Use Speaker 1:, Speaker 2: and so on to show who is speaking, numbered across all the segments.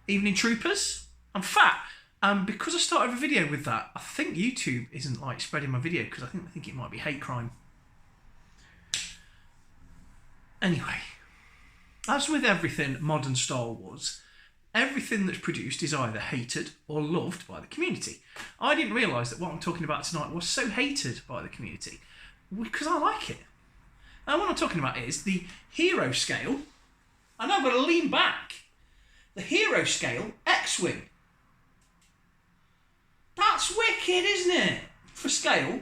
Speaker 1: Evening Troopers. I'm fat. Because I started a video with that, I think YouTube isn't like spreading my video because I think it might be hate crime. Anyway, as with everything modern Star Wars, everything that's produced is either hated or loved by the community. I didn't realise that what I'm talking about tonight was so hated by the community because I like it. And what I'm talking about is the hero scale. I know I've got to lean back. The hero scale X-Wing. That's wicked, isn't it? For scale.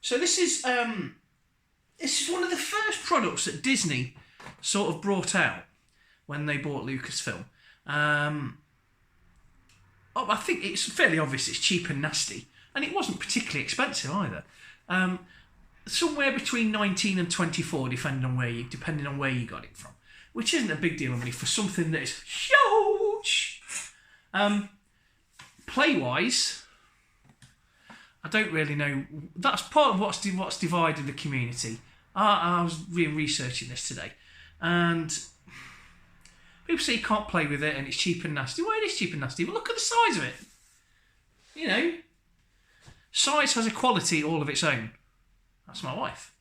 Speaker 1: So this is one of the first products that Disney sort of brought out when they bought Lucasfilm. I think it's fairly obvious it's cheap and nasty, and it wasn't particularly expensive either. Somewhere between 19 and 24, depending on where you got it from, which isn't a big deal of money for something that is huge. Play-wise, I don't really know. That's part of what's divided the community. I was researching this today, and people say you can't play with it and it's cheap and nasty. Well, it is cheap and nasty, but look at the size of it. You know, size has a quality all of its own. That's my wife.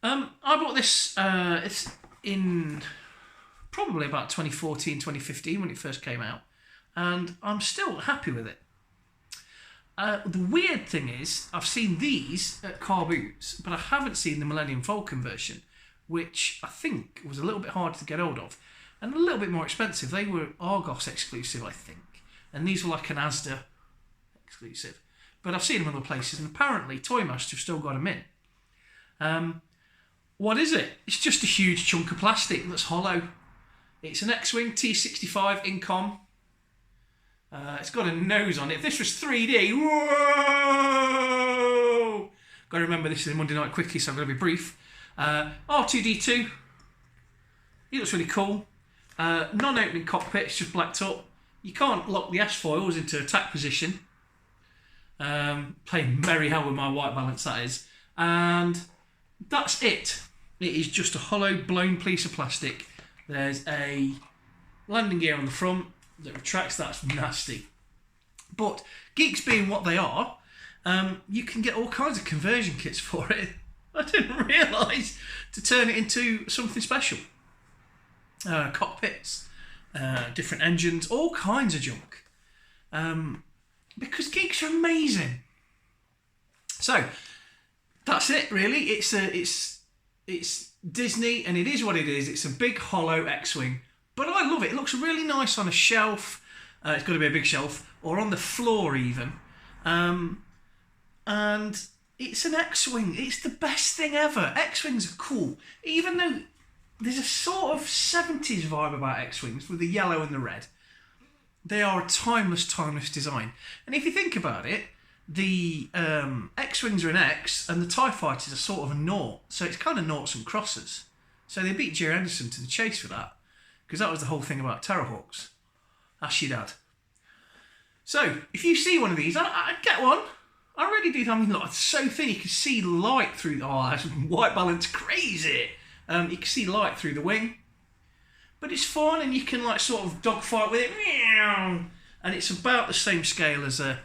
Speaker 1: I bought this it's in probably about 2014, 2015 when it first came out, and I'm still happy with it. The weird thing is, I've seen these at car boots, but I haven't seen the Millennium Falcon version, which I think was a little bit harder to get hold of and a little bit more expensive. They were Argos exclusive, I think, and these were like an Asda exclusive. But I've seen them other places, and apparently Toy Master have still got them in. What is it? It's just a huge chunk of plastic that's hollow. It's an X-Wing T-65 Incom. It's got a nose on it. If this was 3D, whoa! Got to remember this is a Monday Night Quickie, so I'm going to be brief. R2-D2. He looks really cool. Non-opening cockpit, it's just blacked up. You can't lock the S-foils into attack position. Playing merry hell with my white balance, that is. And that's it. It is just a hollow, blown piece of plastic. There's a landing gear on the front that retracts. That's nasty. But geeks being what they are, you can get all kinds of conversion kits for it. I didn't realise to turn it into something special. Cockpits, different engines, all kinds of junk. Because geeks are amazing. So that's it, really. It's Disney, and it is what it is. It's a big hollow X-Wing, but I love it. It looks really nice on a shelf. It's got to be a big shelf, or on the floor even. And it's an X-Wing. It's the best thing ever. X-Wings are cool, even though there's a sort of 70s vibe about X-Wings with the yellow and the red. They are a timeless design. And if you think about it, the X-Wings are an X and the TIE Fighters are sort of a naught. So it's kind of noughts and crosses. So they beat Jerry Anderson to the chase for that. Because that was the whole thing about Terrorhawks. Ask your dad. So, if you see one of these, I'd get one. I really do. I mean, look, it's so thin you can see light through... Oh, that's white balance crazy. You can see light through the wing. But it's fun, and you can like sort of dogfight with it. And it's about the same scale as I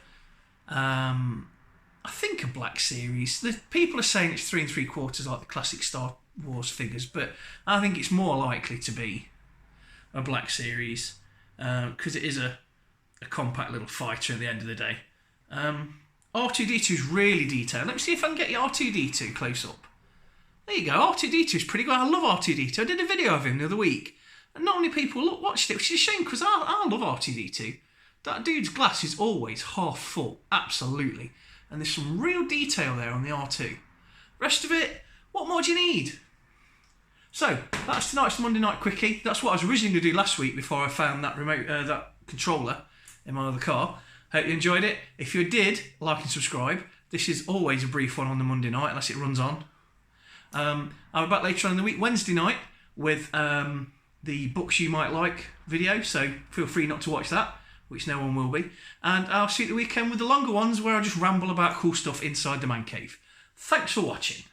Speaker 1: think a Black Series. The people are saying it's 3 3/4 like the classic Star Wars figures, but I think it's more likely to be a Black Series because it is a compact little fighter at the end of the day. R2-D2 is really detailed. Let me see if I can get your R2-D2 close up. There you go. R2-D2 is pretty good. I love R2-D2. I did a video of him the other week. And not many people watched it, which is a shame because I love R2-D2. That dude's glass is always half full, absolutely. And there's some real detail there on the R2. Rest of it, what more do you need? So, that's tonight's Monday Night Quickie. That's what I was originally going to do last week before I found that remote, that controller in my other car. Hope you enjoyed it. If you did, like and subscribe. This is always a brief one on the Monday night, unless it runs on. I'll be back later on in the week, Wednesday night, with... the books you might like video, so feel free not to watch that, which no one will be. And I'll see you at the weekend with the longer ones where I just ramble about cool stuff inside the man cave. Thanks for watching.